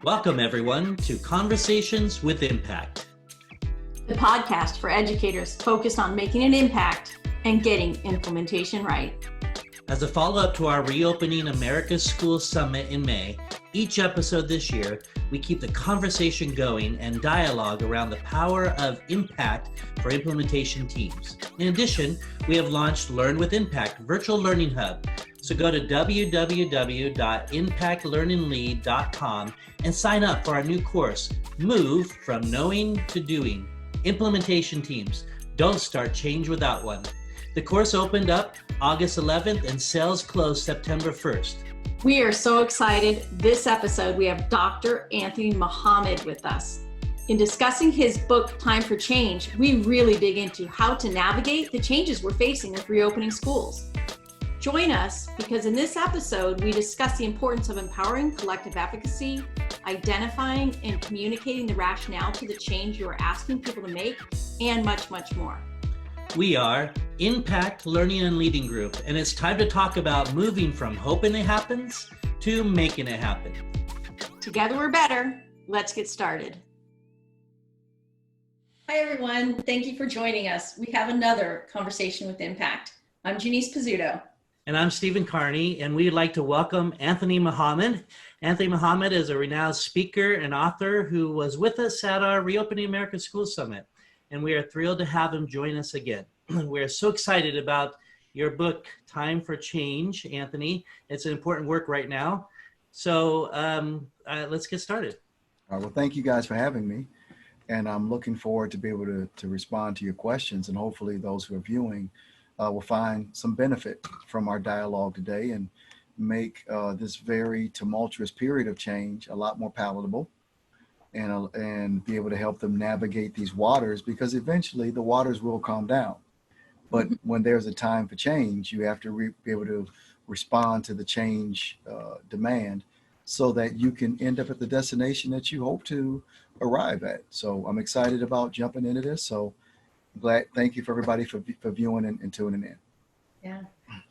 Welcome, everyone, to Conversations with Impact, the podcast for educators focused on making an impact and getting implementation right. As a follow-up to our Reopening America's Schools Summit in May, each episode this year, we keep the conversation going and dialogue around the power of impact for implementation teams. In addition, we have launched Learn with Impact Virtual Learning Hub. So go to www.impactlearninglead.com and sign up for our new course, Move from Knowing to Doing. Implementation teams, don't start change without one. The course opened up August 11th and sales closed September 1st. We are so excited. This episode, we have Dr. Anthony Mohammed with us. In discussing his book, Time for Change, we really dig into how to navigate the changes we're facing with reopening schools. Join us because in this episode, we discuss the importance of empowering collective advocacy, identifying and communicating the rationale to the change you are asking people to make, and much, much more. We are Impact Learning and Leading Group, and it's time to talk about moving from hoping it happens to making it happen. Together we're better. Let's get started. Hi, everyone. Thank you for joining us. We have another Conversation with Impact. I'm Janice Pizzuto. And I'm Stephen Carney, and we'd like to welcome Anthony Mohammed. Anthony Mohammed is a renowned speaker and author who was with us at our Reopening America's Schools Summit, and we are thrilled to have him join us again. We're so excited about your book, Time for Change, Anthony. It's an important work right now. So let's get started. Well, thank you guys for having me, and I'm looking forward to be able to respond to your questions, and hopefully those who are viewing will find some benefit from our dialogue today and make this very tumultuous period of change a lot more palatable and be able to help them navigate these waters, because eventually the waters will calm down. But when there's a time for change, you have to be able to respond to the change demand so that you can end up at the destination that you hope to arrive at. So I'm excited about jumping into this. So thank you for everybody for viewing and tuning in.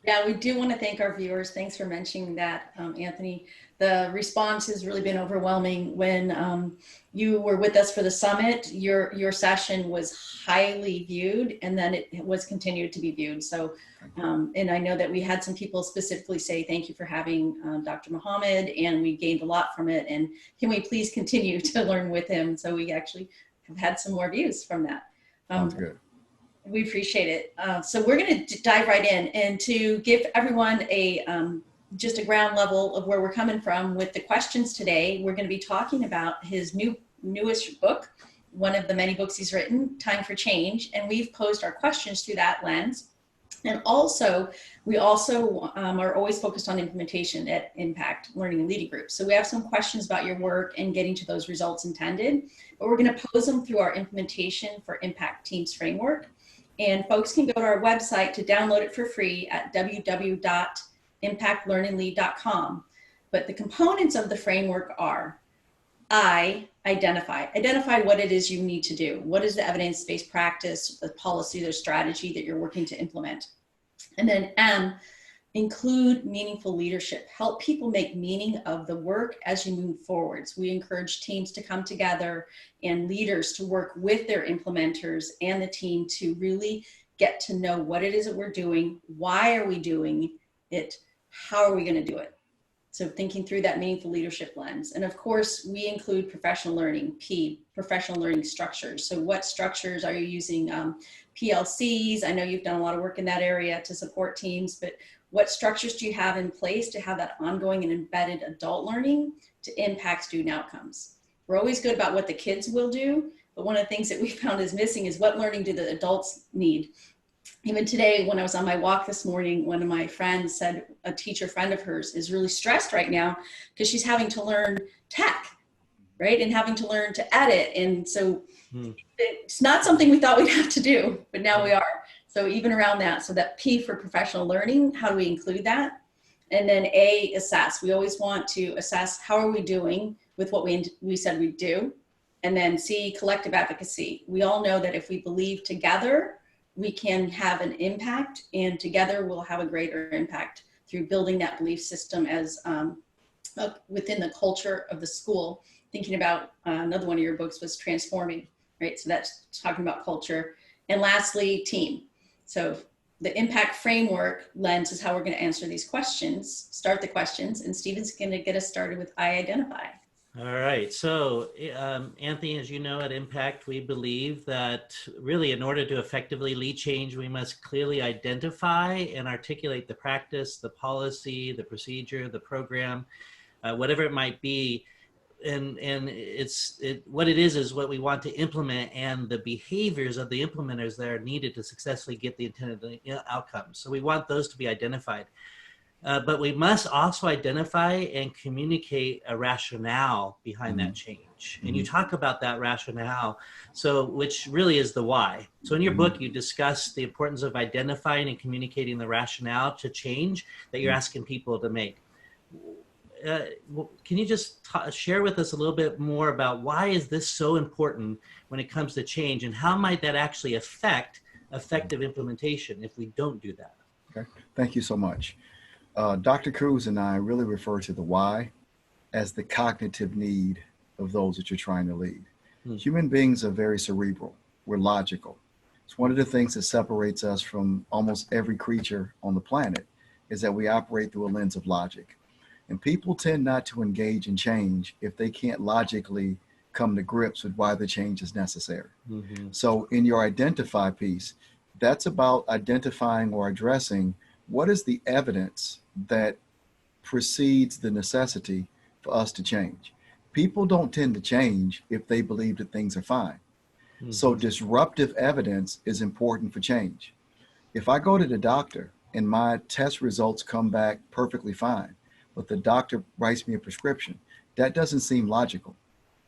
Yeah, we do want to thank our viewers. Thanks for mentioning that, Anthony. The response has really been overwhelming. When you were with us for the summit, your session was highly viewed, and then it was continued to be viewed. So, and I know that we had some people specifically say, thank you for having Dr. Mohammed, and we gained a lot from it. And can we please continue to learn with him? So we actually have had some more views from that. Sounds good. We appreciate it. So we're going to dive right in, and to give everyone just a ground level of where we're coming from with the questions today, we're going to be talking about his newest book, one of the many books he's written, Time for Change, and we've posed our questions through that lens. And also, we also are always focused on implementation at Impact Learning and Leading Group. So we have some questions about your work and getting to those results intended, but we're going to pose them through our Implementation for Impact Teams framework. And folks can go to our website to download it for free at www.impactlearninglead.com. But the components of the framework are: identify what it is you need to do. What is the evidence-based practice, the policy, the strategy that you're working to implement? And then M, include meaningful leadership. Help people make meaning of the work as you move forwards. We encourage teams to come together and leaders to work with their implementers and the team to really get to know what it is that we're doing, why are we doing it, how are we going to do it? So thinking through that meaningful leadership lens. And of course, we include professional learning, P, professional learning structures. So what structures are you using? PLCs, I know you've done a lot of work in that area to support teams, but what structures do you have in place to have that ongoing and embedded adult learning to impact student outcomes? We're always good about what the kids will do, but one of the things that we found is missing is what learning do the adults need? Even today, when I was on my walk this morning, one of my friends said a teacher friend of hers is really stressed right now because she's having to learn tech, right? And having to learn to edit. And so it's not something we thought we'd have to do, but now we are. So even around that, so that P for professional learning, how do we include that? And then A, assess. We always want to assess how are we doing with what we said we'd do. And then C, collective advocacy. We all know that if we believe together, we can have an impact, and together we'll have a greater impact through building that belief system as within the culture of the school thinking about another one of your books was Transforming, right? So that's talking about culture. And lastly, team. So the impact framework lens is how we're going to answer these questions, start the questions, and Stephen's going to get us started with I identify. All right. So, Anthony, as you know, at Impact, we believe that really in order to effectively lead change, we must clearly identify and articulate the practice, the policy, the procedure, the program, whatever it might be. And what it is what we want to implement and the behaviors of the implementers that are needed to successfully get the intended outcomes. So we want those to be identified. But we must also identify and communicate a rationale behind that change. And you talk about that rationale, so which really is the why. So in your book, you discuss the importance of identifying and communicating the rationale to change that you're asking people to make. Can you just share with us a little bit more about why is this so important when it comes to change, and how might that actually affect effective implementation if we don't do that? Okay, thank you so much. Dr. Cruz and I really refer to the why as the cognitive need of those that you're trying to lead. Human beings are very cerebral. We're logical. It's one of the things that separates us from almost every creature on the planet is that we operate through a lens of logic. And people tend not to engage in change if they can't logically come to grips with why the change is necessary. So in your identify piece, that's about identifying or addressing what is the evidence that precedes the necessity for us to change. People don't tend to change if they believe that things are fine. So disruptive evidence is important for change. If I go to the doctor and my test results come back perfectly fine, but the doctor writes me a prescription, that doesn't seem logical.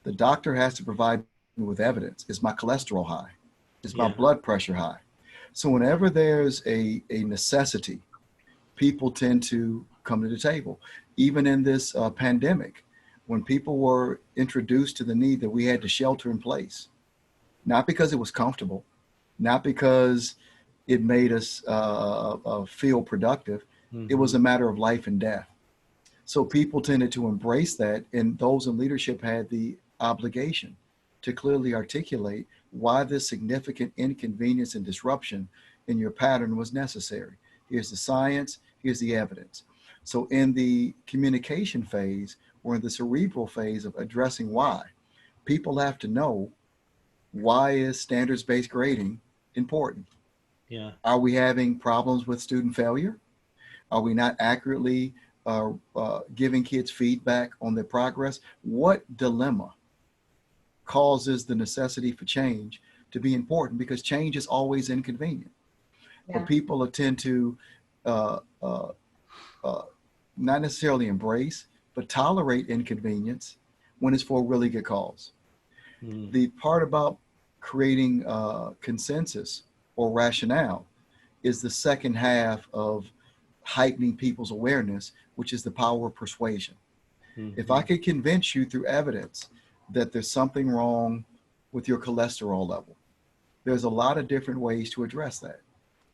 The doctor has to provide me with evidence. Is my cholesterol high? Is my blood pressure high? So whenever there's a necessity, people tend to come to the table. Even in this pandemic, when people were introduced to the need that we had to shelter in place, not because it was comfortable, not because it made us feel productive, it was a matter of life and death. So people tended to embrace that, and those in leadership had the obligation to clearly articulate why this significant inconvenience and disruption in your pattern was necessary. Here's the science, here's the evidence. So in the communication phase, or in the cerebral phase of addressing why, people have to know, why is standards-based grading important? Yeah. Are we having problems with student failure? Are we not accurately giving kids feedback on their progress? What dilemma causes the necessity for change to be important? Because change is always inconvenient. Yeah. But people tend to not necessarily embrace, but tolerate inconvenience when it's for a really good cause. The part about creating consensus or rationale is the second half of heightening people's awareness, which is the power of persuasion. If I could convince you through evidence that there's something wrong with your cholesterol level, there's a lot of different ways to address that.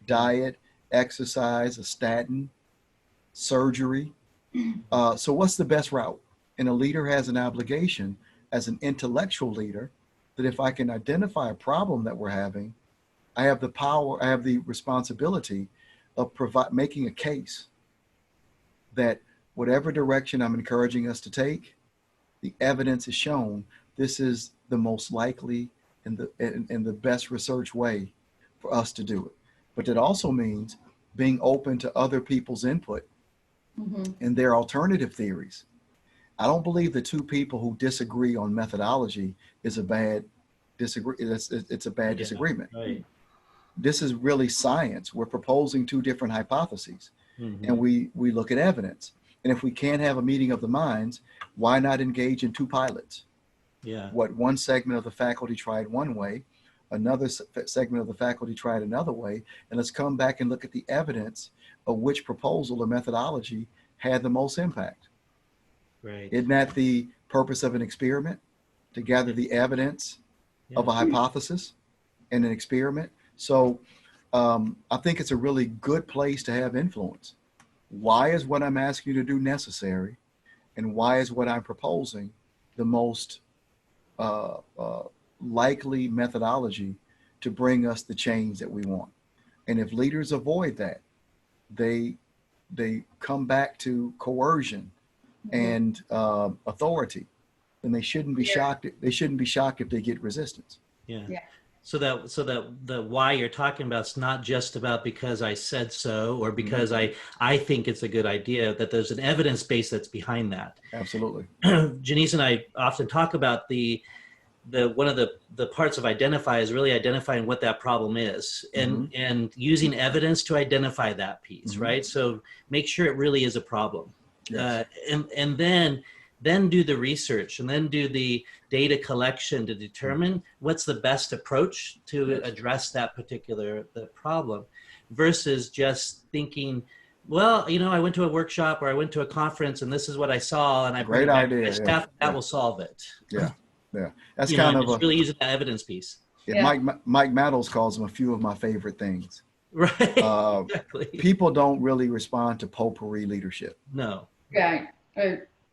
Diet, exercise, a statin, surgery. So what's the best route? And a leader has an obligation as an intellectual leader that if I can identify a problem that we're having, I have the power, I have the responsibility of making a case that whatever direction I'm encouraging us to take, the evidence is shown this is the most likely and the best research way for us to do it. But that also means being open to other people's input and their alternative theories. I don't believe the two people who disagree on methodology is a bad it's a bad disagreement. Right. This is really science. We're proposing two different hypotheses, and we look at evidence. And if we can't have a meeting of the minds, why not engage in two pilots? Yeah. What one segment of the faculty tried one way, another segment of the faculty tried another way, and let's come back and look at the evidence of which proposal or methodology had the most impact. Right. Isn't that the purpose of an experiment? To gather the evidence of a hypothesis in an experiment. So I think it's a really good place to have influence. Why is what I'm asking you to do necessary? And why is what I'm proposing the most uh, uh, likely methodology to bring us the change that we want. And if leaders avoid that, they come back to coercion and authority, then they shouldn't be shocked. They shouldn't be shocked if they get resistance. Yeah. Yeah. So that the why you're talking about is not just about because I said so or because I think it's a good idea, that there's an evidence base that's behind that. Absolutely. Janice and I often talk about the one of the parts of identify is really identifying what that problem is and using evidence to identify that piece, right? So make sure it really is a problem. Yes. And then do the research and then do the data collection to determine what's the best approach to address that particular the problem, versus just thinking, well, you know, I went to a workshop or I went to a conference and this is what I saw and I bring Great it back to idea. my Yeah. staff, that will solve it. Yeah. Yeah. That's You know, kind and of it's a, really using the evidence piece. yeah, Mike Maddles calls them a few of my favorite things. Right. Exactly. People don't really respond to potpourri leadership. No. Right.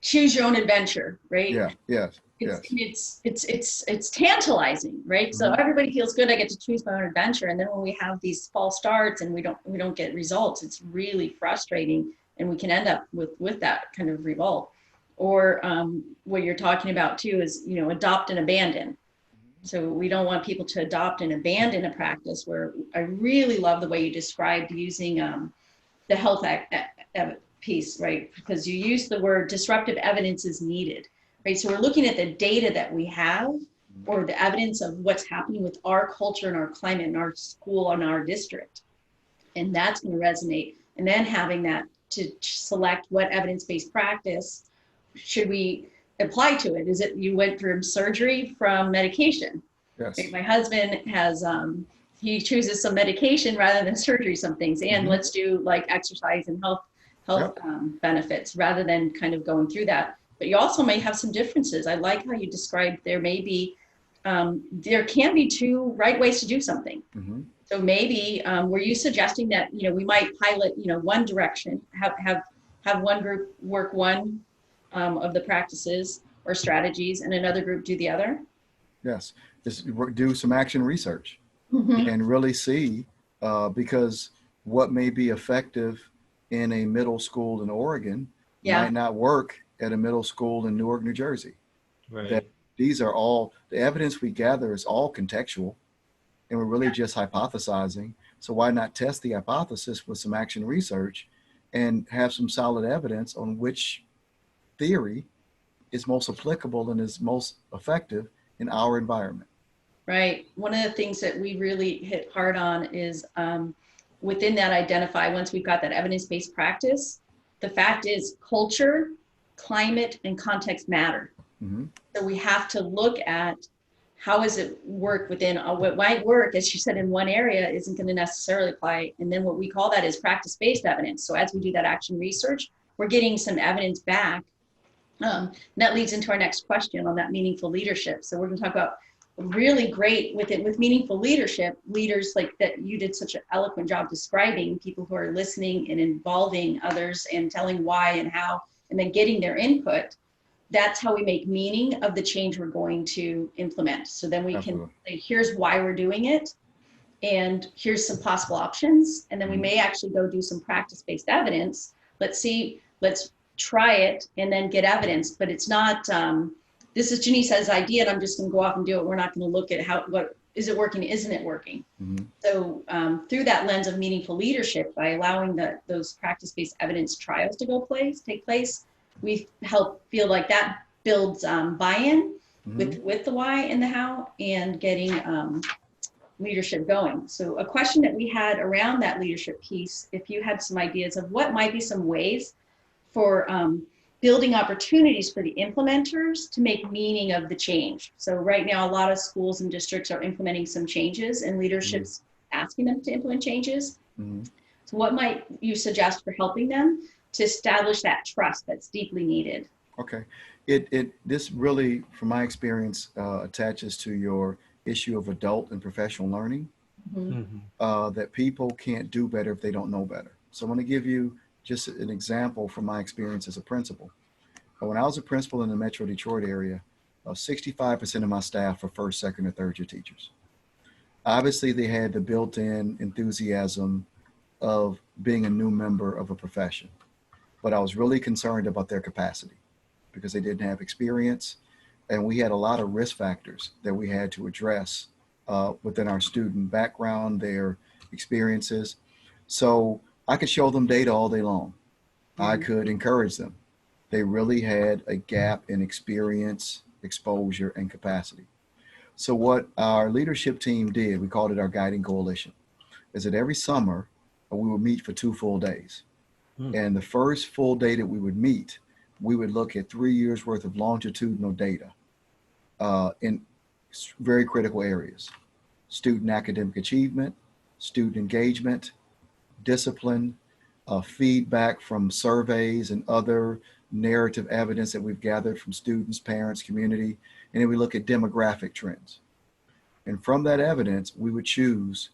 Choose your own adventure, right? Yeah. Yes. It's tantalizing, right? So everybody feels good. I get to choose my own adventure, and then when we have these false starts and we don't get results, it's really frustrating, and we can end up with that kind of revolt. Or what you're talking about too is, you know, adopt and abandon. So we don't want people to adopt and abandon a practice. Where I really love the way you described using the health piece, right? Because you use the word disruptive evidence is needed, right? So we're looking at the data that we have, or the evidence of what's happening with our culture and our climate and our school and our district. And that's going to resonate. And then having that to select what evidence-based practice should we apply to it. Is it you went from surgery, from medication? Yes. Right? My husband has, he chooses some medication rather than surgery, some things. And let's do like exercise and health benefits rather than kind of going through that. But you also may have some differences. I like how you described there may be, there can be two right ways to do something. So maybe were you suggesting that, you know, we might pilot, you know, one direction, have one group work one of the practices or strategies and another group do the other? Yes. Just do some action research and really see, because what may be effective in a middle school in Oregon might not work at a middle school in Newark, New Jersey. Right. That these are all, the evidence we gather is all contextual, and we're really just hypothesizing. So why not test the hypothesis with some action research and have some solid evidence on which theory is most applicable and is most effective in our environment? Right. One of the things that we really hit hard on is within that identify, once we've got that evidence-based practice, the fact is culture, climate, and context matter. So we have to look at how does it work within what might work, as you said, in one area isn't going to necessarily apply. And then what we call that is practice-based evidence. So as we do that action research, we're getting some evidence back. And that leads into our next question on that meaningful leadership. So we're going to talk about really great with meaningful leadership, leaders like that you did such an eloquent job describing, people who are listening and involving others and telling why and how, and then getting their input. That's how we make meaning of the change we're going to implement. So then we can say, here's why we're doing it, and here's some possible options. And then we may actually go do some practice-based evidence. Let's try it and then get evidence. But it's not, this is Janice's idea and I'm just going to go off and do it. We're not going to look at what is it working, isn't it working? So through that lens of meaningful leadership, by allowing those practice-based evidence trials to take place, we feel like that builds buy-in with the why and the how, and getting leadership going. So a question that we had around that leadership piece, if you had some ideas of what might be some ways for building opportunities for the implementers to make meaning of the change. So right now, a lot of schools and districts are implementing some changes, and leadership's asking them to implement changes. So what might you suggest for helping them to establish that trust that's deeply needed? Okay. This really, from my experience, attaches to your issue of adult and professional learning, that people can't do better if they don't know better. So I'm going to give you just an example from my experience as a principal. When I was a principal in the Metro Detroit area, 65% of my staff are first, second, or third year teachers. Obviously, they had the built-in enthusiasm of being a new member of a profession, but I was really concerned about their capacity because they didn't have experience, and we had a lot of risk factors that we had to address within our student background, their experiences. So I could show them data all day long. I could encourage them. They really had a gap in experience, exposure, and capacity. So what our leadership team did, we called it our guiding coalition, is that every summer we would meet for 2 full days. And the first full day that we would meet, we would look at 3 years worth of longitudinal data in very critical areas: student academic achievement, student engagement, discipline, feedback from surveys and other narrative evidence that we've gathered from students, parents, community, and then we look at demographic trends. And from that evidence, we would choose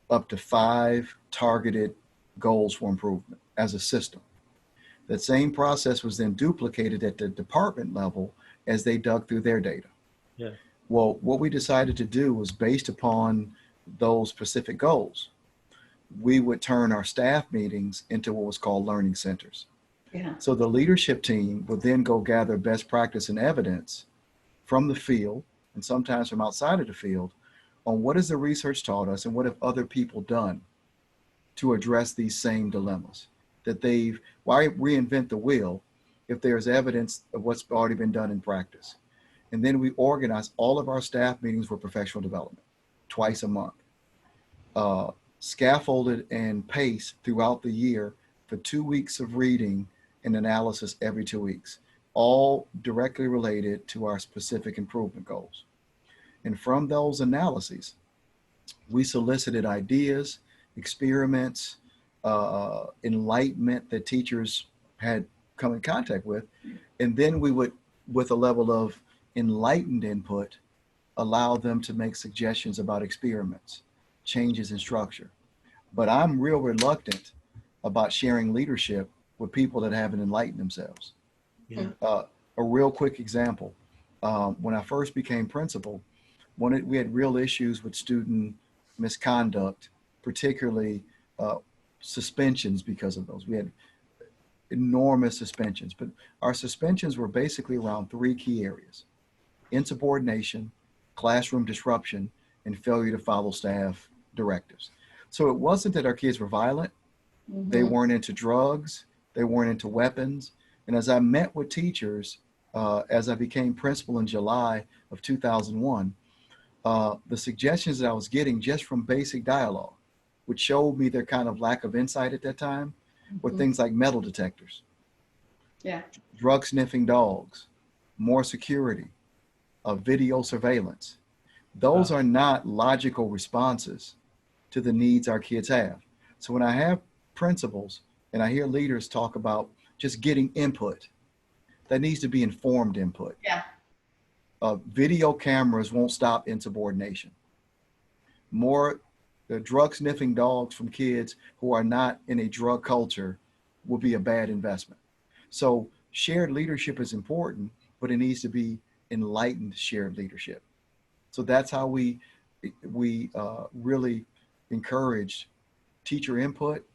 up to 5 targeted goals for improvement as a system. That same process was then duplicated at the department level as they dug through their data. Yeah. Well, what we decided to do was, based upon those specific goals, we would turn our staff meetings into what was called learning centers. Yeah. So the leadership team would then go gather best practice and evidence from the field, and sometimes from outside of the field, on what has the research taught us and what have other people done to address these same dilemmas. Why reinvent the wheel if there's evidence of what's already been done in practice? And then we organize all of our staff meetings for professional development twice a month, scaffolded and paced throughout the year for 2 weeks of reading and analysis every 2 weeks, all directly related to our specific improvement goals. And from those analyses, we solicited ideas, experiments, enlightenment that teachers had come in contact with. And then we would, with a level of enlightened input, allow them to make suggestions about experiments, changes in structure. But I'm real reluctant about sharing leadership with people that haven't enlightened themselves. Yeah. A real quick example, when I first became principal, we had real issues with student misconduct, particularly suspensions because of those. We had enormous suspensions, but our suspensions were basically around 3 key areas: insubordination, classroom disruption, and failure to follow staff directives. So it wasn't that our kids were violent. They weren't into drugs. They weren't into weapons. And as I met with teachers, as I became principal in July of 2001, the suggestions that I was getting just from basic dialogue, which showed me their kind of lack of insight at that time, were things like metal detectors, drug sniffing dogs, more security, video surveillance. Those are not logical responses to the needs our kids have. So when I have principals and I hear leaders talk about just getting input, that needs to be informed input. Yeah. Video cameras won't stop insubordination. More drug sniffing dogs from kids who are not in a drug culture will be a bad investment. So shared leadership is important, but it needs to be enlightened shared leadership. So that's how we really encouraged teacher input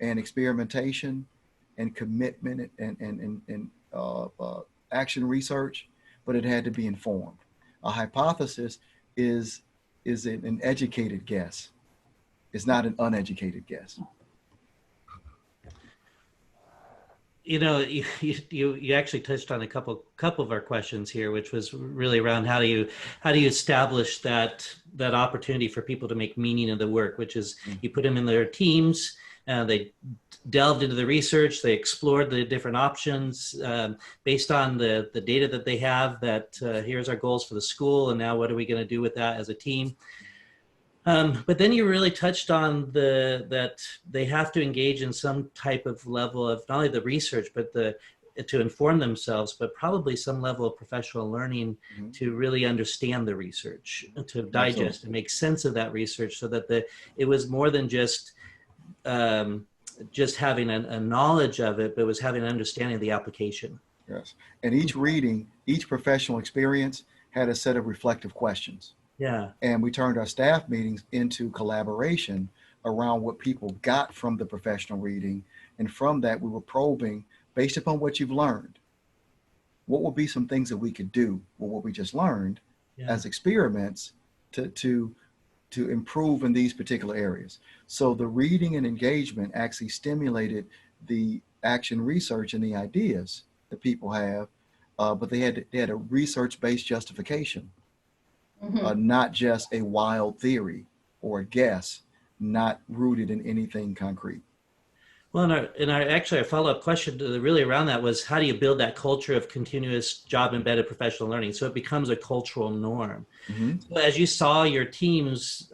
and experimentation and commitment and action research, but it had to be informed. A hypothesis is an educated guess. It's not an uneducated guess. You know, you actually touched on a couple of our questions here, which was really around how do you establish that opportunity for people to make meaning of the work, which is you put them in their teams, they delved into the research, they explored the different options based on the data that they have, that here's our goals for the school, and now what are we going to do with that as a team? But then you really touched on that they have to engage in some type of level of not only the research, but to inform themselves, but probably some level of professional learning to really understand the research, to digest and make sense of that research, so that it was more than just having a knowledge of it, but it was having an understanding of the application. Yes. And each reading, each professional experience had a set of reflective questions. Yeah. And we turned our staff meetings into collaboration around what people got from the professional reading. And from that, we were probing based upon what you've learned. What would be some things that we could do with what we just learned Yeah. as experiments to improve in these particular areas. So the reading and engagement actually stimulated the action research and the ideas that people have, but they had a research-based justification, not just a wild theory or a guess, not rooted in anything concrete. Well, actually, our follow-up question really around that was, how do you build that culture of continuous job-embedded professional learning so it becomes a cultural norm? Mm-hmm. So as you saw your teams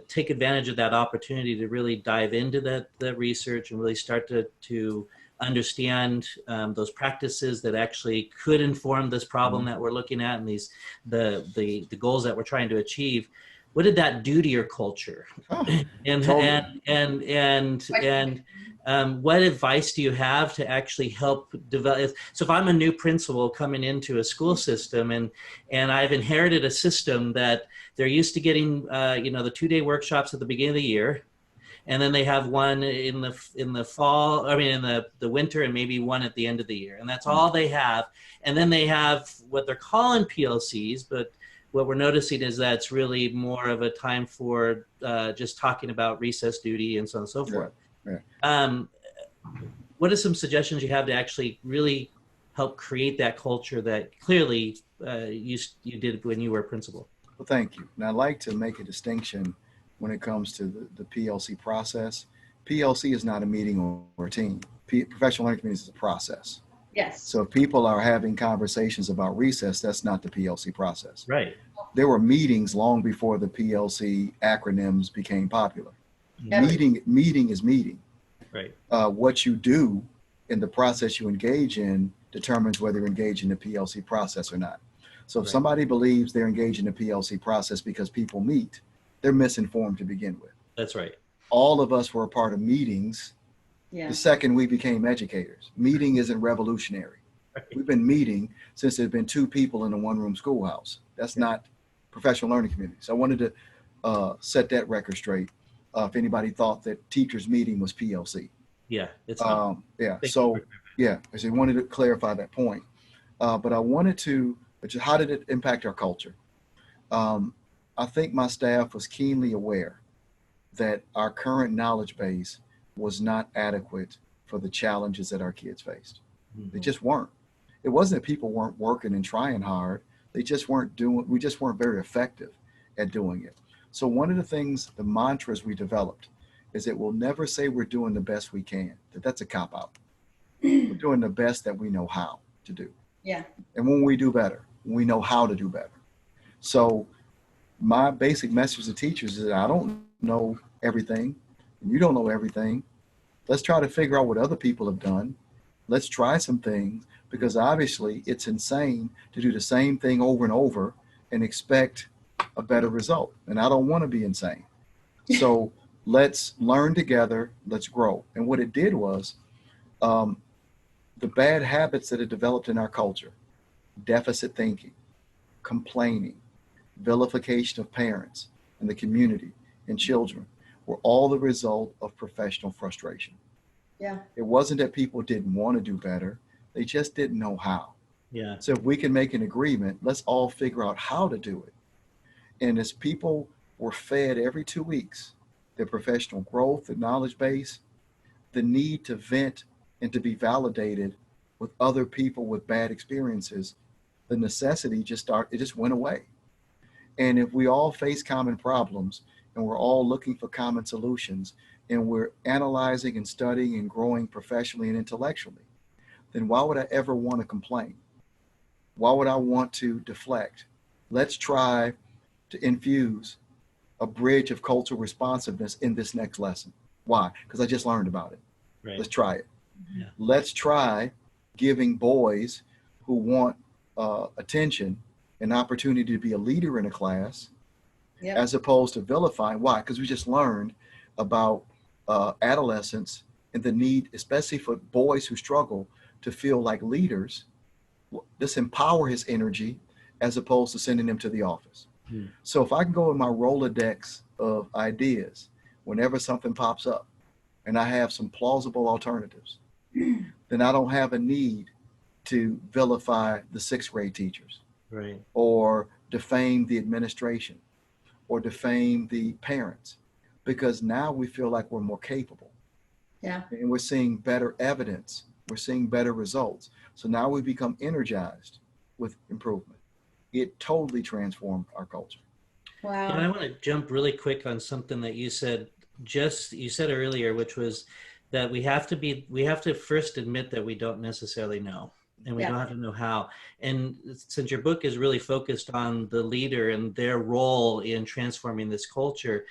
take advantage of that opportunity to really dive into that research and really start to understand those practices that actually could inform this problem that we're looking at and the goals that we're trying to achieve, what did that do to your culture? Oh, and, totally. what advice do you have to actually help develop? So if I'm a new principal coming into a school system and I've inherited a system that they're used to getting, the 2-day workshops at the beginning of the year, and then they have one in the fall, in the winter, and maybe one at the end of the year, and that's all they have. And then they have what they're calling PLCs, but what we're noticing is that it's really more of a time for just talking about recess duty and so on and so forth. Yeah. What are some suggestions you have to actually really help create that culture that clearly you did when you were a principal? Well, thank you. And I'd like to make a distinction when it comes to the PLC process. PLC is not a meeting or a team. Professional learning communities is a process. Yes. So if people are having conversations about recess, that's not the PLC process. Right. There were meetings long before the PLC acronyms became popular. Mm-hmm. Meeting is meeting. Right. What you do in the process you engage in determines whether you're engaged in the PLC process or not. So if somebody believes they're engaged in the PLC process because people meet, they're misinformed to begin with. That's right. All of us were a part of meetings the second we became educators. Meeting isn't revolutionary. Right. We've been meeting since there's been 2 people in a one-room schoolhouse. That's not professional learning community. So I wanted to set that record straight. If anybody thought that teachers meeting was PLC. Yeah, it's not. So I wanted to clarify that point. But I wanted to, how did it impact our culture? I think my staff was keenly aware that our current knowledge base was not adequate for the challenges that our kids faced. Mm-hmm. They just weren't. It wasn't that people weren't working and trying hard. We just weren't very effective at doing it. So one of the things, the mantras we developed is that we'll never say we're doing the best we can. That's a cop-out. We're doing the best that we know how to do. Yeah. And when we do better, we know how to do better. So my basic message to teachers is that I don't know everything, and you don't know everything. Let's try to figure out what other people have done. Let's try some things, because obviously it's insane to do the same thing over and over and expect a better result. And I don't want to be insane. So let's learn together, let's grow. And what it did was the bad habits that had developed in our culture, deficit thinking, complaining, vilification of parents and the community and children, were all the result of professional frustration. Yeah. It wasn't that people didn't want to do better. They just didn't know how. Yeah. So if we can make an agreement, let's all figure out how to do it. And as people were fed every 2 weeks, their professional growth, the knowledge base, the need to vent and to be validated with other people with bad experiences, the necessity just went away. And if we all face common problems and we're all looking for common solutions and we're analyzing and studying and growing professionally and intellectually, then why would I ever want to complain? Why would I want to deflect? Let's try to infuse a bridge of cultural responsiveness in this next lesson. Why? Because I just learned about it. Right. Let's try it. Yeah. Let's try giving boys who want attention an opportunity to be a leader in a class, as opposed to vilifying. Why? Because we just learned about adolescence and the need, especially for boys who struggle, to feel like leaders, let's empower his energy as opposed to sending him to the office. So if I can go in my Rolodex of ideas, whenever something pops up and I have some plausible alternatives, then I don't have a need to vilify the sixth grade teachers, Right. or defame the administration, or defame the parents, because now we feel like we're more capable. Yeah. And we're seeing better evidence. We're seeing better results. So now we become energized with improvement. It totally transformed our culture. Wow. And I want to jump really quick on something that you said earlier, which was that we have to first admit that we don't necessarily know, and we don't have to know how. And since your book is really focused on the leader and their role in transforming this culture,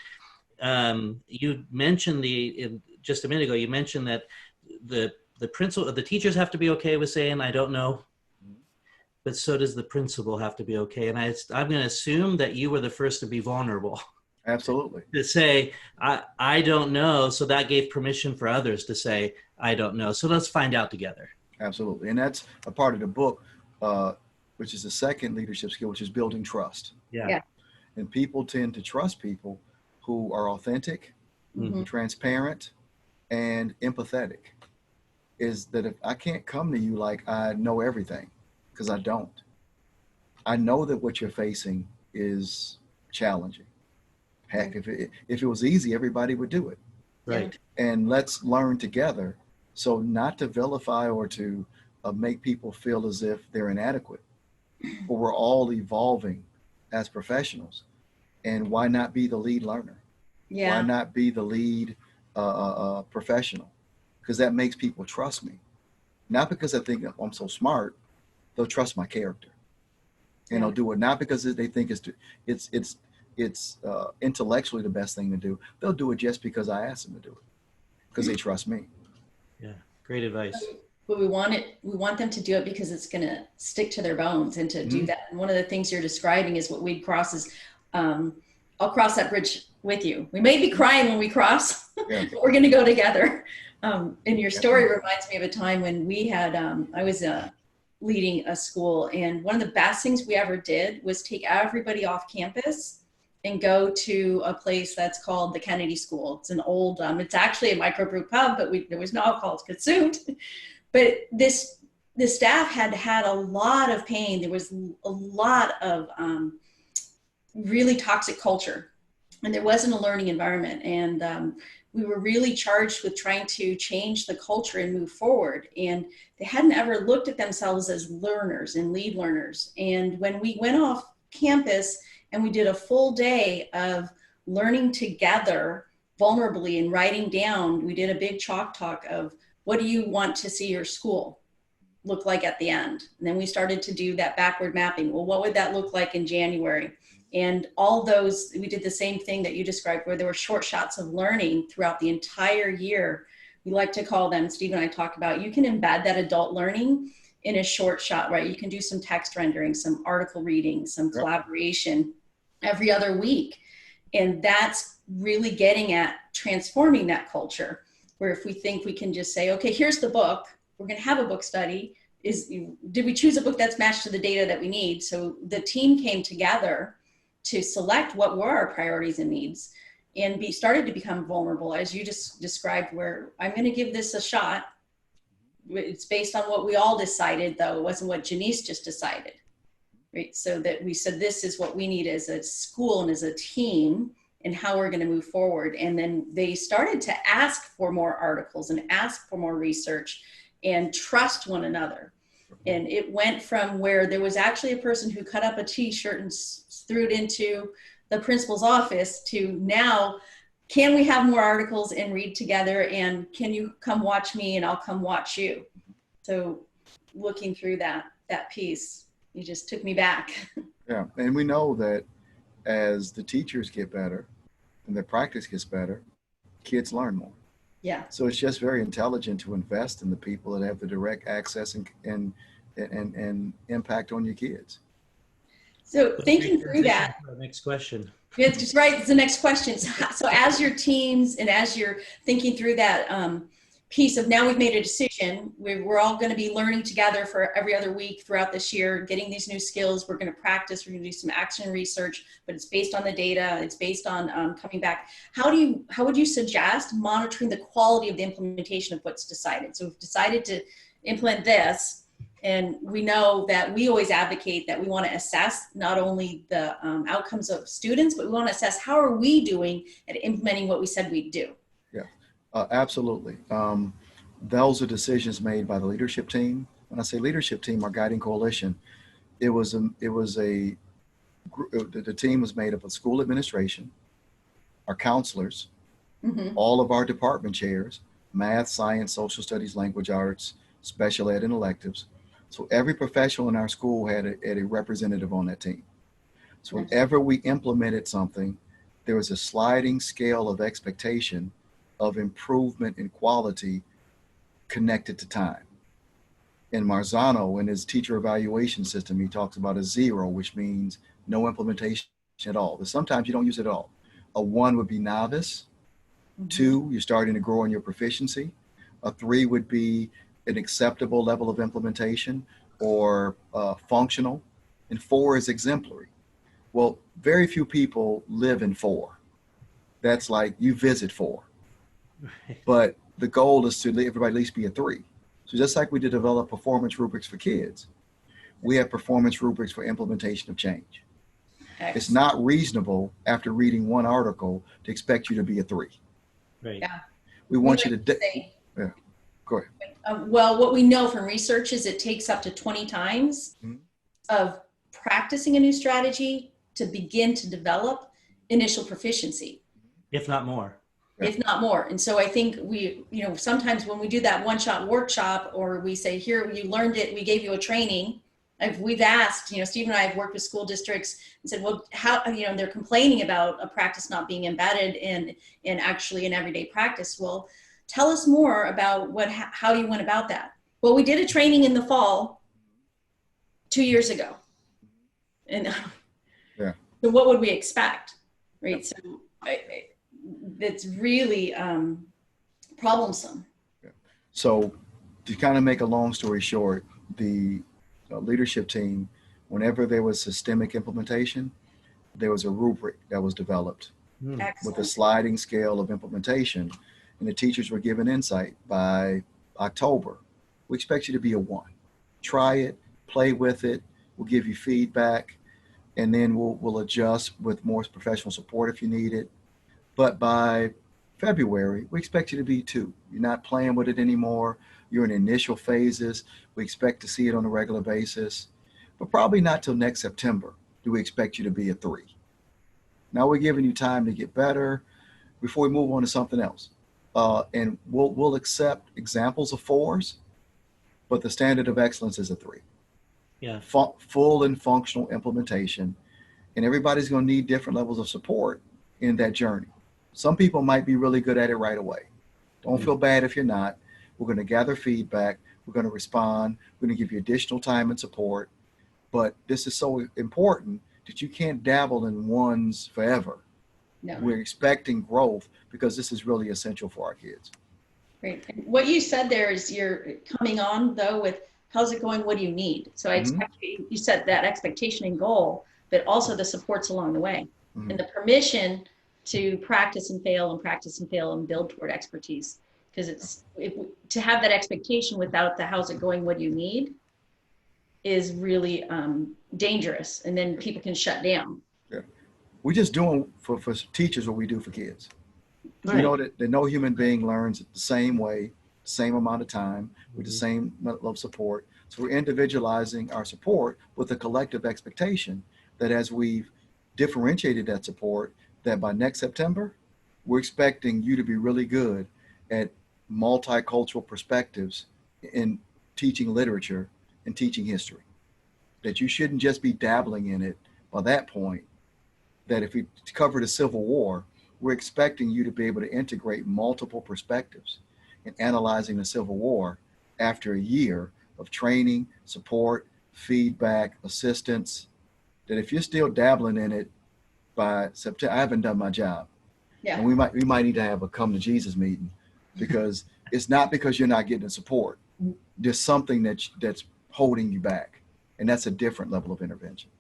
you mentioned just a minute ago, you mentioned that the teachers have to be okay with saying, I don't know, but so does the principal have to be okay. And I'm going to assume that you were the first to be vulnerable. Absolutely. To say, I don't know. So that gave permission for others to say, I don't know. So let's find out together. Absolutely. And that's a part of the book, which is the second leadership skill, which is building trust. Yeah. And people tend to trust people who are authentic, transparent, and empathetic. Is that if I can't come to you like I know everything, because I don't. I know that what you're facing is challenging. Heck, if it was easy, everybody would do it. Right. And let's learn together. So not to vilify or to make people feel as if they're inadequate, but we're all evolving as professionals. And why not be the lead learner? Yeah. Why not be the lead professional? Because that makes people trust me. Not because I think I'm so smart, they'll trust my character. And they'll do it not because they think it's intellectually the best thing to do. They'll do it just because I asked them to do it, because they trust me. Yeah. Great advice. But we want them to do it because it's going to stick to their bones and to do that. And one of the things you're describing is what we'd cross is, I'll cross that bridge with you. We may be crying when we cross, but we're going to go together. And your story reminds me of a time when we had, I was leading a school, and one of the best things we ever did was take everybody off campus and go to a place that's called the Kennedy School. It's an old, it's actually a microbrew pub, but there was no alcohol consumed. But the staff had a lot of pain. There was a lot of really toxic culture, and there wasn't a learning environment. And we were really charged with trying to change the culture and move forward. And they hadn't ever looked at themselves as learners and lead learners. And when we went off campus and we did a full day of learning together vulnerably and writing down, we did a big chalk talk of, what do you want to see your school look like at the end? And then we started to do that backward mapping. Well, what would that look like in January? And all those, we did the same thing that you described, where there were short shots of learning throughout the entire year. We like to call them, Steve and I talk about, you can embed that adult learning in a short shot, right? You can do some text rendering, some article reading, some collaboration every other week. And that's really getting at transforming that culture, where if we think we can just say, okay, here's the book, we're going to have a book study. Did we choose a book that's matched to the data that we need? So the team came together to select what were our priorities and needs, and started to become vulnerable, as you just described, where I'm going to give this a shot. It's based on what we all decided, though. It wasn't what Janice just decided, right? So that we said, this is what we need as a school and as a team, and how we're going to move forward. And then they started to ask for more articles and ask for more research and trust one another. And it went from where there was actually a person who cut up a t-shirt and threw it into the principal's office to now, can we have more articles and read together? And can you come watch me and I'll come watch you? So looking through that piece, you just took me back. Yeah. And we know that as the teachers get better and their practice gets better, kids learn more. Yeah. So it's just very intelligent to invest in the people that have the direct access and impact on your kids. So thinking through that. Next question. It's just right. It's the next question. So as your teams and as you're thinking through that, piece of now we've made a decision. We're all going to be learning together for every other week throughout this year, getting these new skills. We're going to practice. We're going to do some action research, but it's based on the data. It's based on coming back. How would you suggest monitoring the quality of the implementation of what's decided? So we've decided to implement this, and we know that we always advocate that we want to assess not only the outcomes of students, but we want to assess how are we doing at implementing what we said we'd do. Absolutely. Those are decisions made by the leadership team. When I say leadership team, our guiding coalition, the team was made up of school administration, our counselors, all of our department chairs, math, science, social studies, language arts, special ed, and electives. So every professional in our school had a representative on that team. So whenever we implemented something, there was a sliding scale of expectation of improvement in quality connected to time. In Marzano, in his teacher evaluation system, he talks about a 0, which means no implementation at all. But sometimes you don't use it at all. A 1 would be novice. 2, you're starting to grow in your proficiency. A 3 would be an acceptable level of implementation or functional. And 4 is exemplary. Well, very few people live in 4. That's like you visit 4. But the goal is to everybody at least be a 3. So just like we did develop performance rubrics for kids, we have performance rubrics for implementation of change. Excellent. It's not reasonable after reading one article to expect you to be a 3. Right. Yeah. We want you to Say, go ahead. well, what we know from research is it takes up to 20 times of practicing a new strategy to begin to develop initial proficiency. If not more. If not more. And so I think sometimes when we do that one-shot workshop, or we say, here, you learned it, we gave you a training. We've asked, Steve and I have worked with school districts and said, well, how, they're complaining about a practice not being embedded in actually in everyday practice. Well, tell us more about how you went about that. Well, we did a training in the fall 2 years ago. And so what would we expect? Right. So it's really problemsome. So to kind of make a long story short, the leadership team, whenever there was systemic implementation, there was a rubric that was developed with a sliding scale of implementation, and the teachers were given insight by October. We expect you to be a 1. Try it, play with it, we'll give you feedback, and then we'll adjust with more professional support if you need it. But by February, we expect you to be 2. You're not playing with it anymore. You're in initial phases. We expect to see it on a regular basis, but probably not till next September do we expect you to be a 3. Now we're giving you time to get better before we move on to something else. And we'll accept examples of 4s, but the standard of excellence is a 3. Yeah. Full and functional implementation. And everybody's going to need different levels of support in that journey. Some people might be really good at it right away. Don't feel bad if you're not. We're going to gather feedback. We're going to respond. We're going to give you additional time and support. But this is so important that you can't dabble in 1s forever. No. We're expecting growth because this is really essential for our kids. Great. And what you said there is you're coming on though with how's it going? What do you need? So I expect you set that expectation and goal, but also the supports along the way and the permission to practice and fail and build toward expertise. Because to have that expectation without the how's it going, what do you need is really dangerous. And then people can shut down. Yeah. We're just doing for teachers what we do for kids. Right. We know that no human being learns the same way, the same amount of time, with the same level of support. So we're individualizing our support with a collective expectation that as we've differentiated that support, that by next September, we're expecting you to be really good at multicultural perspectives in teaching literature and teaching history. That you shouldn't just be dabbling in it by that point, that if we cover the Civil War, we're expecting you to be able to integrate multiple perspectives in analyzing the Civil War after a year of training, support, feedback, assistance, that if you're still dabbling in it by September, I haven't done my job. Yeah. And we might need to have a come to Jesus meeting because it's not because you're not getting support. There's something that's holding you back, and that's a different level of intervention.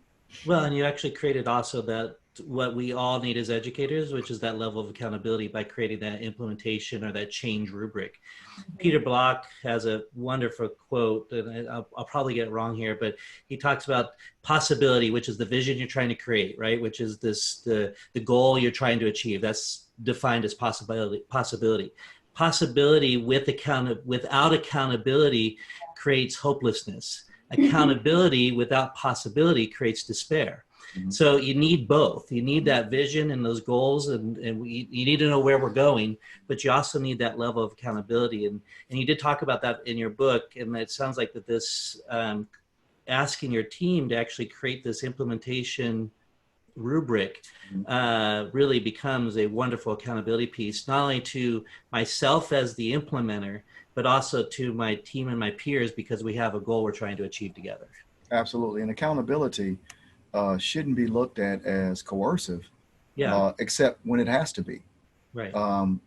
Well, and you actually created also that what we all need as educators, which is that level of accountability by creating that implementation or that change rubric. Peter Block has a wonderful quote, and I'll probably get it wrong here, but he talks about possibility, which is the vision you're trying to create, right? Which is the goal you're trying to achieve. That's defined as possibility. Possibility without accountability creates hopelessness. Accountability without possibility creates despair. Mhm. So you need both. You need that vision and those goals, and you need to know where we're going, but you also need that level of accountability. And you did talk about that in your book, and it sounds like that this asking your team to actually create this implementation rubric really becomes a wonderful accountability piece, not only to myself as the implementer, but also to my team and my peers, because we have a goal we're trying to achieve together. Absolutely. And accountability shouldn't be looked at as coercive, Yeah, except when it has to be. right.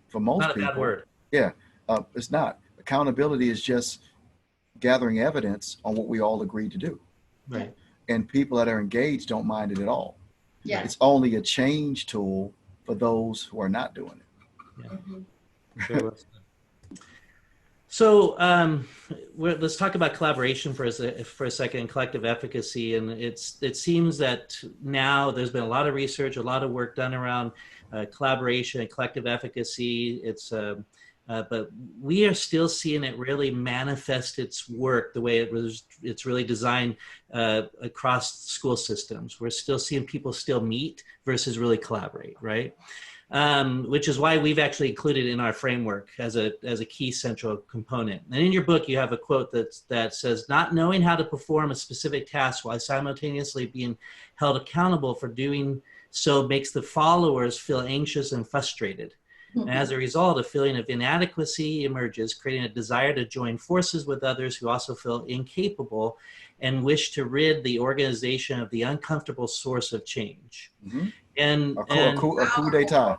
For most Not a people, bad word. yeah, it's not. Accountability is just gathering evidence on what we all agreed to do. Right. And people that are engaged don't mind it at all. Yeah. It's only a change tool for those who are not doing it. Mhm. Very well said. So let's talk about collaboration for a second, and collective efficacy. And it seems that now there's been a lot of research, a lot of work done around collaboration and collective efficacy. But we are still seeing it really manifest its work the way it's really designed across school systems. We're still seeing people still meet versus really collaborate, right? Which is why we've actually included in our framework as a key central component. And in your book, you have a quote that says, "Not knowing how to perform a specific task while simultaneously being held accountable for doing so makes the followers feel anxious and frustrated. And as a result, a feeling of inadequacy emerges, creating a desire to join forces with others who also feel incapable and wish to rid the organization of the uncomfortable source of change." Mhm. And A coup d'etat.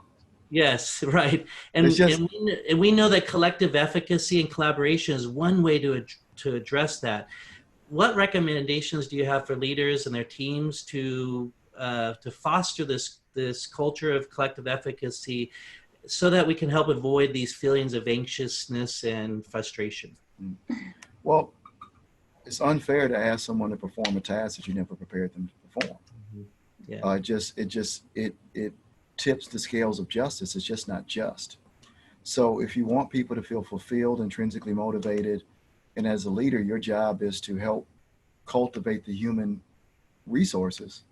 yes, right. And, It's just, and we know that collective efficacy and collaboration is one way to address that. What recommendations do you have for leaders and their teams to foster this culture of collective efficacy so that we can help avoid these feelings of anxiousness and frustration? well, it's unfair to ask someone to perform a task that you never prepared them to perform. Yeah. It tips the scales of justice. It's just not just. So if you want people to feel fulfilled, intrinsically motivated, and as a leader, your job is to help cultivate the human resources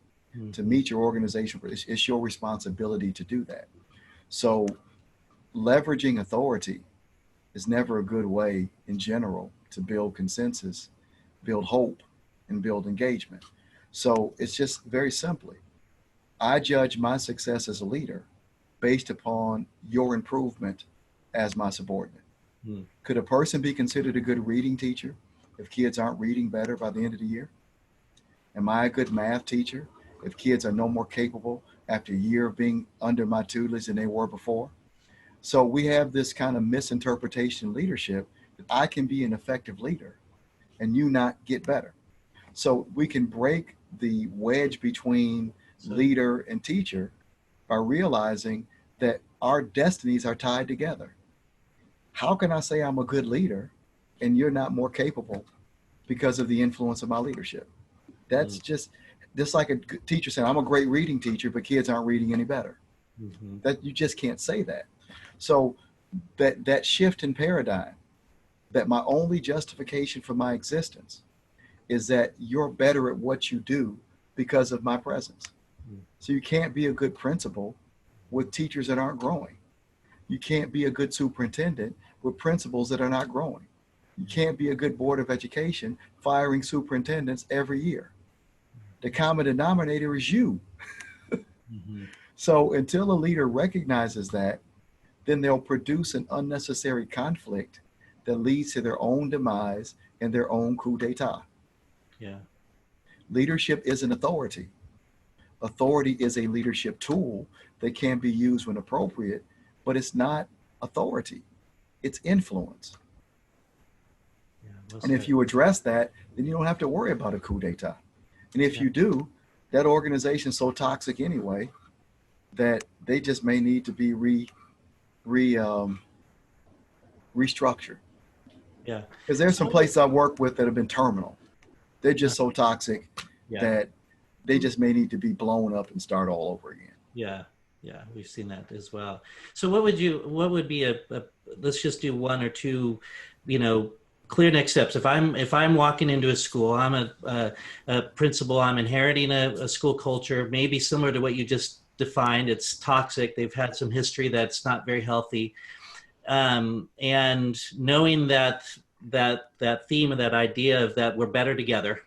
to meet your organization. It's your responsibility to do that. So leveraging authority is never a good way in general to build consensus, build hope, and build engagement. So it's just very simply, I judge my success as a leader based upon your improvement as my subordinate. Could a person be considered a good reading teacher if kids aren't reading better by the end of the year? Am I a good math teacher if kids are no more capable after a year of being under my tutelage than they were before? So we have this kind of misinterpretation of leadership that I can be an effective leader and you not get better. So we can break the wedge between leader and teacher by realizing that our destinies are tied together. How can I say I'm a good leader and you're not more capable because of the influence of my leadership? That's just like a teacher saying, I'm a great reading teacher, but kids aren't reading any better. That you just can't say that. So that shift in paradigm, that my only justification for my existence is that you're better at what you do because of my presence. So you can't be a good principal with teachers that aren't growing. You can't be a good superintendent with principals that are not growing. You can't be a good board of education firing superintendents every year. The common denominator is you. So until a leader recognizes that, then they'll produce an unnecessary conflict that leads to their own demise and their own coup d'etat. Yeah. Leadership isn't authority. Authority is a leadership tool that can be used when appropriate, but it's not authority. it's influence. Yeah, well And if said. you address that, then you don't have to worry about a coup d'etat. And if Yeah. you do, that organization's so toxic anyway that they just may need to be restructured. Yeah. Because there's some So, places I work with that have been terminal. They're just so toxic yeah. that they just may need to be blown up and start all over again. Yeah, yeah, we've seen that as well. So what would be let's just do one or two, you know, clear next steps. If I'm walking into a school, I'm a principal, I'm inheriting a school culture, maybe similar to what you just defined. It's toxic. They've had some history that's not very healthy. And knowing that theme of that idea of that we're better together,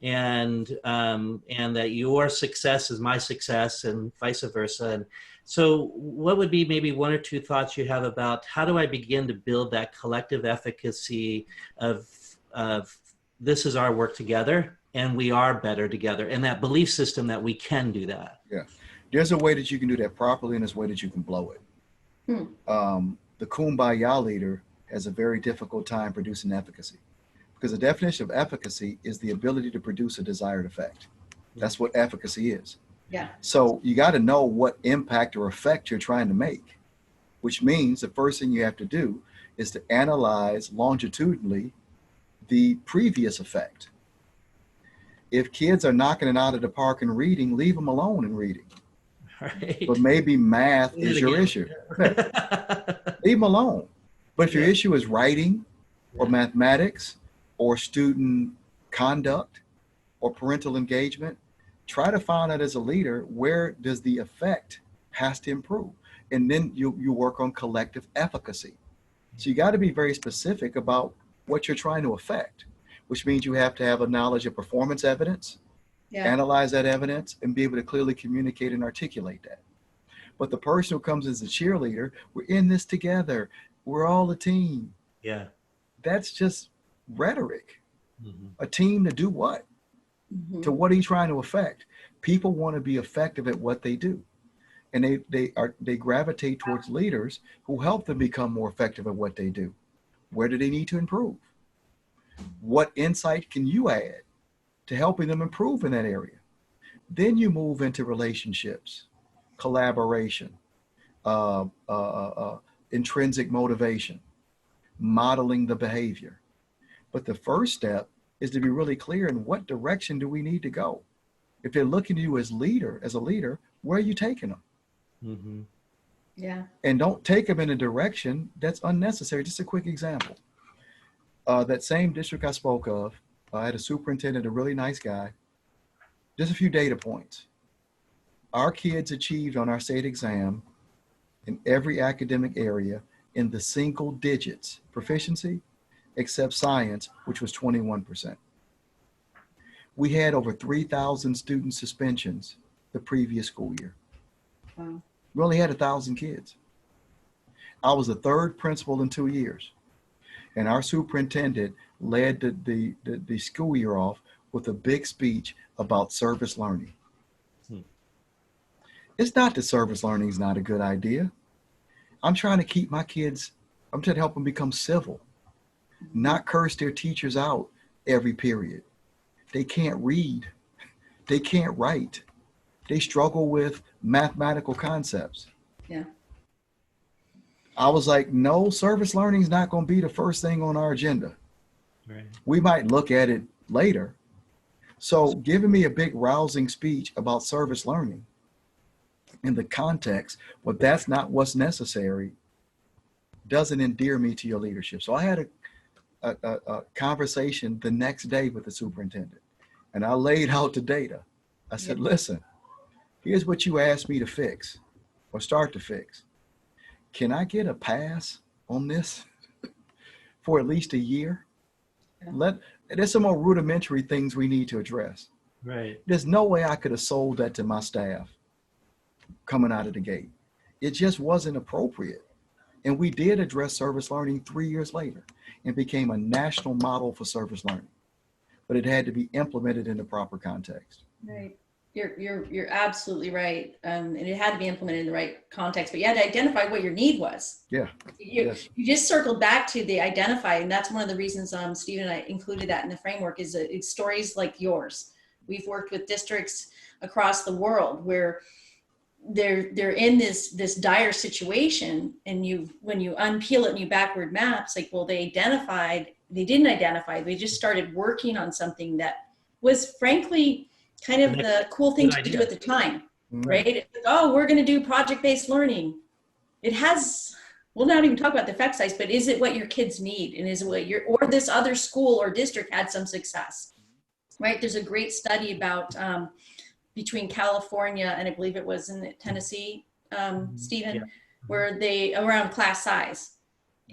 and that your success is my success and vice versa. And so what would be maybe one or two thoughts you have about how do I begin to build that collective efficacy of this is our work together and we are better together, and that belief system that we can do that? Yeah. There's a way that you can do that properly, and there's a way that you can blow it. The kumbaya leader has a very difficult time producing efficacy, because the definition of efficacy is the ability to produce a desired effect. That's what efficacy is. Yeah. So you got to know what impact or effect you're trying to make, which means the first thing you have to do is to analyze longitudinally the previous effect. If kids are knocking it out of the park in reading, leave them alone in reading. Right. But maybe math is your issue. Leave them alone. But if your issue is writing or mathematics or student conduct or parental engagement, try to find out as a leader, where does the effect has to improve? And then you work on collective efficacy. So you got to be very specific about what you're trying to affect, which means you have to have a knowledge of performance evidence, analyze that evidence, and be able to clearly communicate and articulate that. But the person who comes as a cheerleader, we're in this together, we're all a team. Yeah. That's just rhetoric. Mm-hmm. A team to do what? Mm-hmm. To what are you trying to affect? People want to be effective at what they do. And they gravitate towards leaders who help them become more effective at what they do. Where do they need to improve? What insight can you add to helping them improve in that area? Then you move into relationships, collaboration, intrinsic motivation, modeling the behavior. But the first step is to be really clear in what direction do we need to go. If they're looking to you as a leader, where are you taking them? Mm-hmm. Yeah. And don't take them in a direction that's unnecessary. Just a quick example. That same district I spoke of, I had a superintendent, a really nice guy. Just a few data points. Our kids achieved on our state exam in every academic area in the single digits proficiency, except science, which was 21%. We had over 3,000 student suspensions the previous school year. Wow. We only had 1,000 kids. I was the third principal in 2 years. And our superintendent led the school year off with a big speech about service learning. It's not that service learning is not a good idea. I'm trying to keep my kids, I'm trying to help them become civil, not curse their teachers out every period. They can't read. They can't write. They struggle with mathematical concepts. Yeah. I was like, no, service learning is not going to be the first thing on our agenda. Right. We might look at it later. So giving me a big rousing speech about service learning in the context, well, that's not what's necessary, doesn't endear me to your leadership. So I had a conversation the next day with the superintendent, and I laid out the data. I said, listen, here's what you asked me to fix or start to fix. Can I get a pass on this for at least a year? Yeah. There's some more rudimentary things we need to address. Right. There's no way I could have sold that to my staff coming out of the gate. It just wasn't appropriate. And we did address service learning 3 years later and became a national model for service learning. But it had to be implemented in the proper context. Right. You're absolutely right. And it had to be implemented in the right context, but you had to identify what your need was. Yeah. Yes. You just circled back to the identify, and that's one of the reasons Steve and I included that in the framework is it's stories like yours. We've worked with districts across the world where they're in this dire situation, and when you unpeel it and you backward maps, like, well, they didn't identify, they just started working on something that was frankly kind of the cool thing to do at the time, right? It's like, oh, we're going to do project-based learning. It has, we'll not even talk about the effect size, but is it what your kids need? And is it what or this other school or district had some success, right? There's a great study about between California and I believe it was in Tennessee, Stephen, where they, around class size.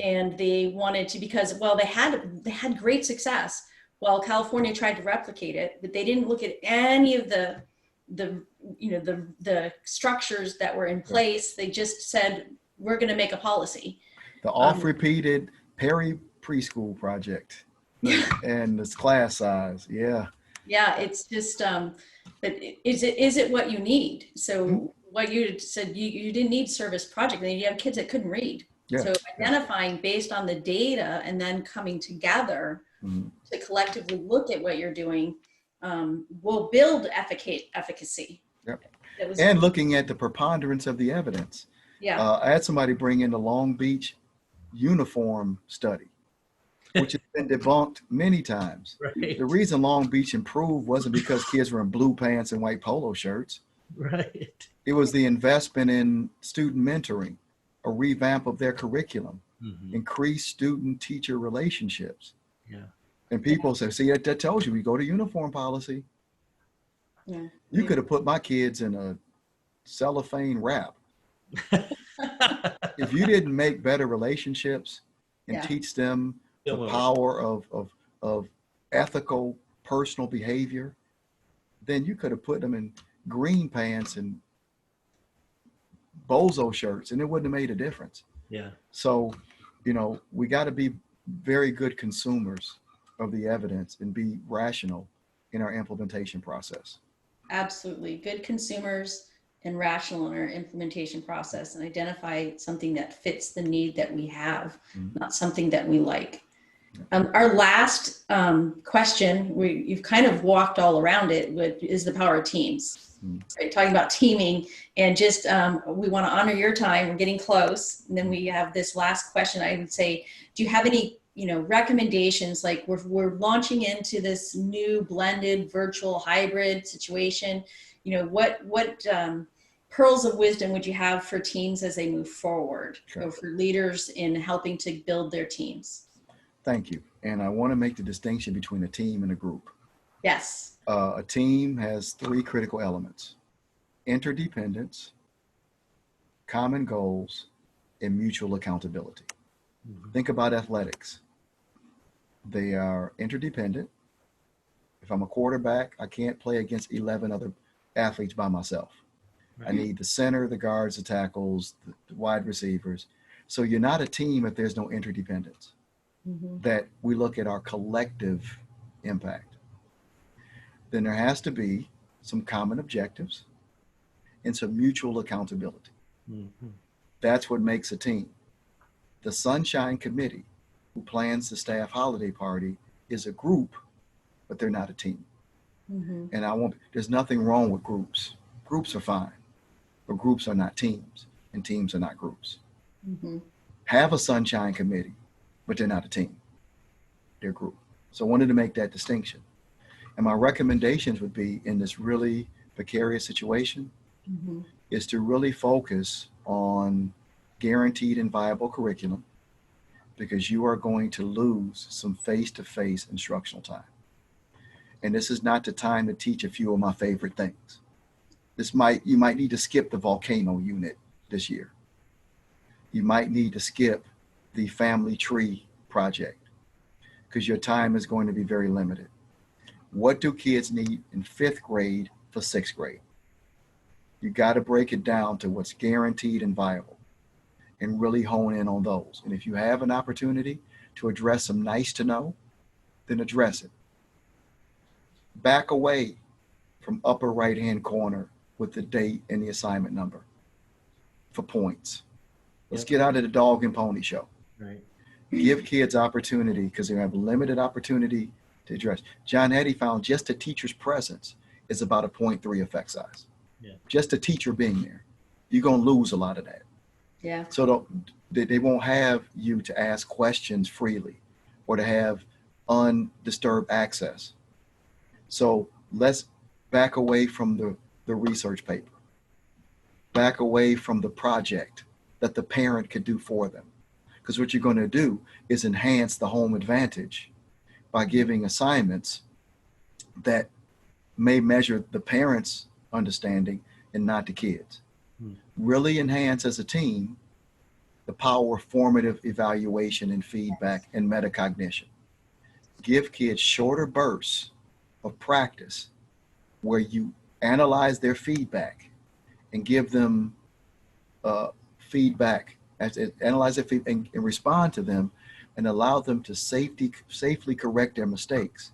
And they wanted to, because, well, they had great success. Well, California tried to replicate it, but they didn't look at any of the structures that were in place. They just said, we're going to make a policy. The oft-repeated Perry preschool project and this class size. Yeah. Yeah, it's just, but is it what you need? So what you said, you didn't need service project, and you have kids that couldn't read. Yeah. So identifying based on the data and then coming together to collectively look at what you're doing will build efficacy. Yep. And looking at the preponderance of the evidence. Yeah. I had somebody bring in the Long Beach uniform study, which has been debunked many times. Right. The reason Long Beach improved wasn't because kids were in blue pants and white polo shirts. Right. It was the investment in student mentoring, a revamp of their curriculum, increased student-teacher relationships. Yeah. And people say, see, that tells you, we go to uniform policy. Yeah. You could have put my kids in a cellophane wrap. If you didn't make better relationships and teach them the power of ethical personal behavior, then you could have put them in green pants and bozo shirts and it wouldn't have made a difference. Yeah. So, we got to be very good consumers of the evidence and be rational in our implementation process. Absolutely. Good consumers and rational in our implementation process, and identify something that fits the need that we have, not something that we like. Our last question, you've kind of walked all around it, is the power of teams. Right? Talking about teaming, and just we want to honor your time. We're getting close, and then we have this last question. I would say, do you have any recommendations? Like we're launching into this new blended virtual hybrid situation. What pearls of wisdom would you have for teams as they move forward, or for leaders in helping to build their teams? Thank you. And I want to make the distinction between a team and a group. Yes. A team has 3 critical elements: interdependence, common goals, and mutual accountability. Think about athletics. They are interdependent. If I'm a quarterback, I can't play against 11 other athletes by myself. Right. I need the center, the guards, the tackles, the wide receivers. So you're not a team if there's no interdependence. That we look at our collective impact. Then there has to be some common objectives and some mutual accountability. That's what makes a team. The Sunshine Committee, who plans the staff holiday party, is a group, but they're not a team. And there's nothing wrong with groups. Groups are fine, but groups are not teams, and teams are not groups. Have a Sunshine Committee, but they're not a team. They're a group. So I wanted to make that distinction. And my recommendations would be, in this really precarious situation, is to really focus on guaranteed and viable curriculum, because you are going to lose some face-to-face instructional time. And this is not the time to teach a few of my favorite things. You might need to skip the volcano unit this year. You might need to skip the family tree project, because your time is going to be very limited. What do kids need in 5th grade for 6th grade? You got to break it down to what's guaranteed and viable and really hone in on those. And if you have an opportunity to address some nice to know, then address it. Back away from upper right-hand corner with the date and the assignment number for points. Let's Yep. get out of the dog and pony show. Right. Give kids opportunity because they have limited opportunity to address. John Hattie found just a teacher's presence is about a 0.3 effect size. Yeah. Just a teacher being there. You're going to lose a lot of that. Yeah. So they won't have you to ask questions freely or to have undisturbed access. So let's back away from the research paper, back away from the project that the parent could do for them. Because what you're going to do is enhance the home advantage by giving assignments that may measure the parent's understanding and not the kids. Really enhance as a team the power of formative evaluation and feedback and metacognition. Give kids shorter bursts of practice where you analyze their feedback and give them feedback, analyze their feedback and respond to them and allow them to safely correct their mistakes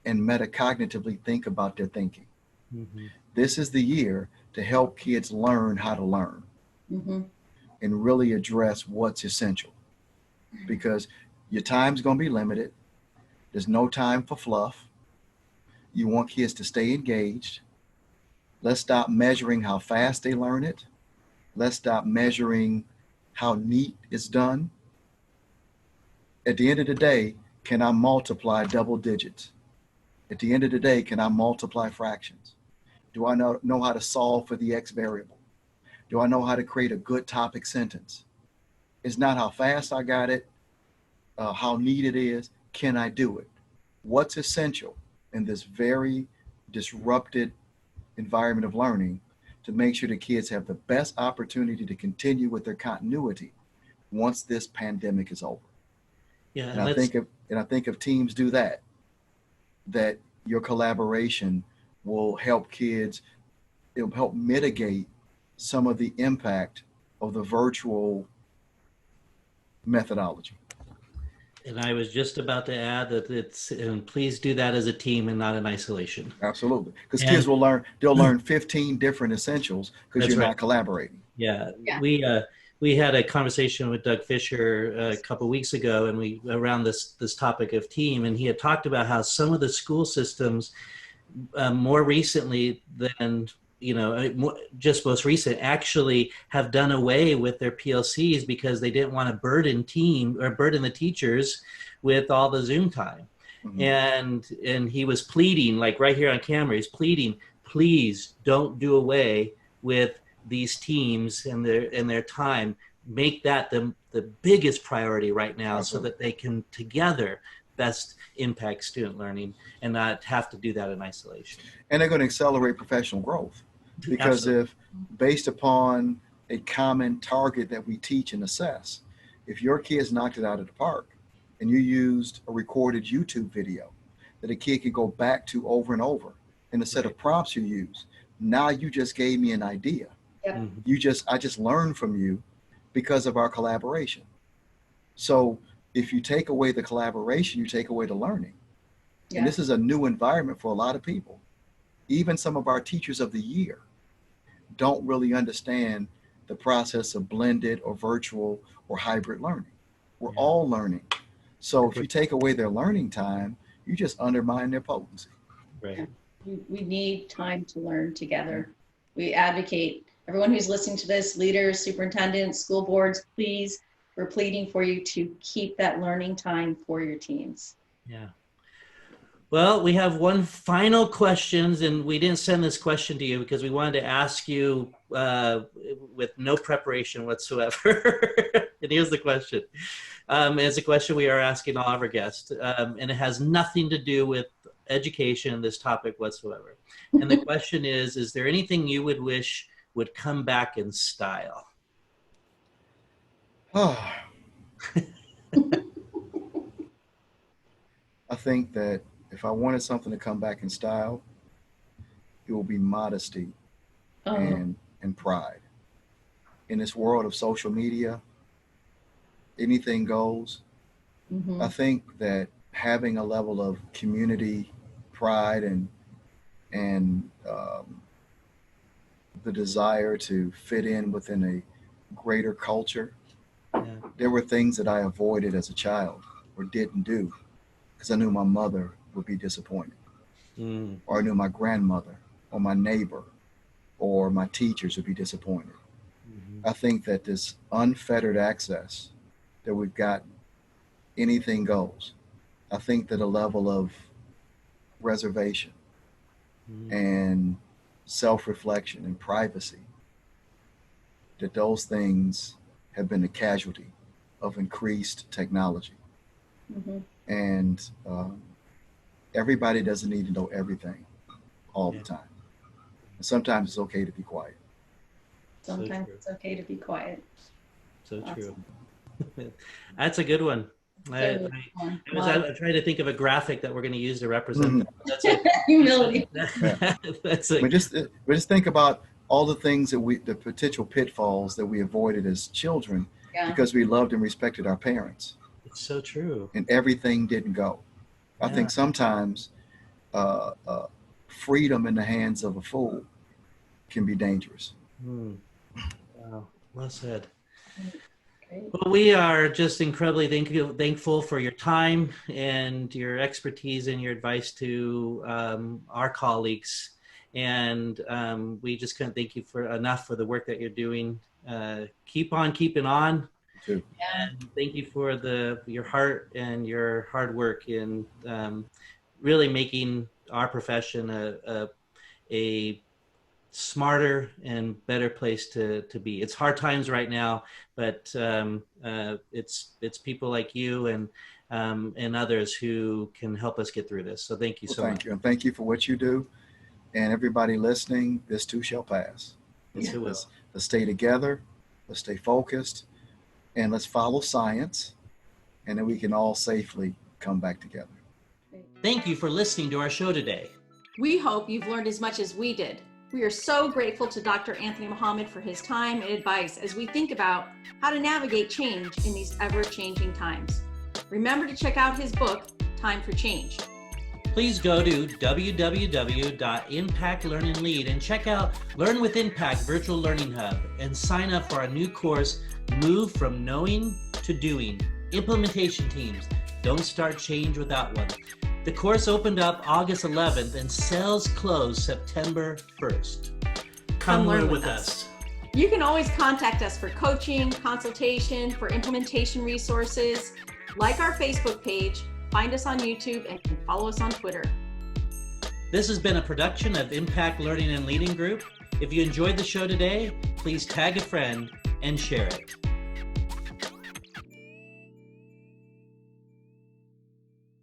and metacognitively think about their thinking. Mm-hmm. This is the year to help kids learn how to learn Mm-hmm. and really address what's essential, because your time's going to be limited. There's no time for fluff. You want kids to stay engaged. Let's stop measuring how fast they learn it. Let's stop measuring how neat it's done. At the end of the day, can I multiply double digits? At the end of the day, can I multiply fractions? Do I know how to solve for the X variable? Do I know how to create a good topic sentence? It's not how fast I got it, how neat it is. Can I do it? What's essential in this very disrupted environment of learning to make sure the kids have the best opportunity to continue with their continuity once this pandemic is over? Yeah. And I think if teams do that, that your collaboration will help kids, it'll help mitigate some of the impact of the virtual methodology. And I was just about to add that and please do that as a team and not in isolation. Absolutely. Because And- kids they'll learn 15 different essentials because That's you're right. not collaborating. Yeah. Yeah. We had a conversation with Doug Fisher a couple of weeks ago, and we around this topic of team, and he had talked about how some of the school systems more recently than just most recent actually have done away with their PLCs because they didn't want to burden the teachers with all the Zoom time. Mhm. And he was pleading, like right here on camera, he's pleading, please don't do away with these teams and their time. Make that the biggest priority right now. Absolutely. So that they can together best impact student learning and not have to do that in isolation. And they're going to accelerate professional growth, because Absolutely. if based upon a common target that we teach and assess, if your kids knocked it out of the park and you used a recorded YouTube video that a kid could go back to over and over in a set of prompts you use, now you just gave me an idea. Yep. Mhm. I just learned from you because of our collaboration. So if you take away the collaboration, you take away the learning. Yeah. And this is a new environment for a lot of people. Even some of our teachers of the year don't really understand the process of blended or virtual or hybrid learning. We're Yeah. all learning. So if you take away their learning time, you just undermine their potency. Right. We need time to learn together. We advocate, everyone who's listening to this, leaders, superintendents, school boards, please, we're pleading for you to keep that learning time for your teams. Yeah. Well, we have one final question, and we didn't send this question to you because we wanted to ask you with no preparation whatsoever. And here's the question. It's a question we are asking all of our guests, and it has nothing to do with education, this topic whatsoever. And the question is there anything you would wish would come back in style? I think that if I wanted something to come back in style, it will be modesty and pride. In this world of social media, anything goes. Mhm. I think that having a level of community pride and and the desire to fit in within a greater culture. Yeah. There were things that I avoided as a child or didn't do because I knew my mother would be disappointed, or I knew my grandmother or my neighbor or my teachers would be disappointed. I think that this unfettered access that we've got, anything goes. I think that a level of reservation and self-reflection and privacy, that those things have been the casualty of increased technology. And everybody doesn't need to know everything all the time. And sometimes it's okay to be quiet. Sometimes true. it's okay to be quiet. So true. Awesome. That's a good one. I Wow. trying to think of a graphic that we're going to use to represent that. That's it. Humility. That's I mean, it. just think about all the things that the potential pitfalls that we avoided as children Yeah. because we loved and respected our parents, It's so true. and everything didn't go. I Yeah. think sometimes freedom in the hands of a fool can be dangerous. Wow. Well said. Great. Well, we are just incredibly thankful for your time and your expertise and your advice to our colleagues. And we just couldn't thank you enough for the work that you're doing. Keep on keeping on. Too. And thank you for your heart and your hard work in really making our profession a smarter and better place to be. It's hard times right now, but it's people like you and others who can help us get through this. So thank you so much. Thank you. And thank you for what you do. And everybody listening, this too shall pass. Yes, it will. Let's stay together. Let's stay focused. And let's follow science. And then we can all safely come back together. Thank you for listening to our show today. We hope you've learned as much as we did. We are so grateful to Dr. Anthony Muhammad for his time and advice as we think about how to navigate change in these ever-changing times. Remember to check out his book, Time for Change. Please go to www.impactlearninglead and check out Learn with Impact Virtual Learning Hub and sign up for our new course, Move from Knowing to Doing, Implementation Teams. Don't start change without one. The course opened up August 11th and sales closed September 1st. Come learn with us. You can always contact us for coaching, consultation, for implementation resources. Like our Facebook page, find us on YouTube, and follow us on Twitter. This has been a production of Impact Learning and Leading Group. If you enjoyed the show today, please tag a friend and share it.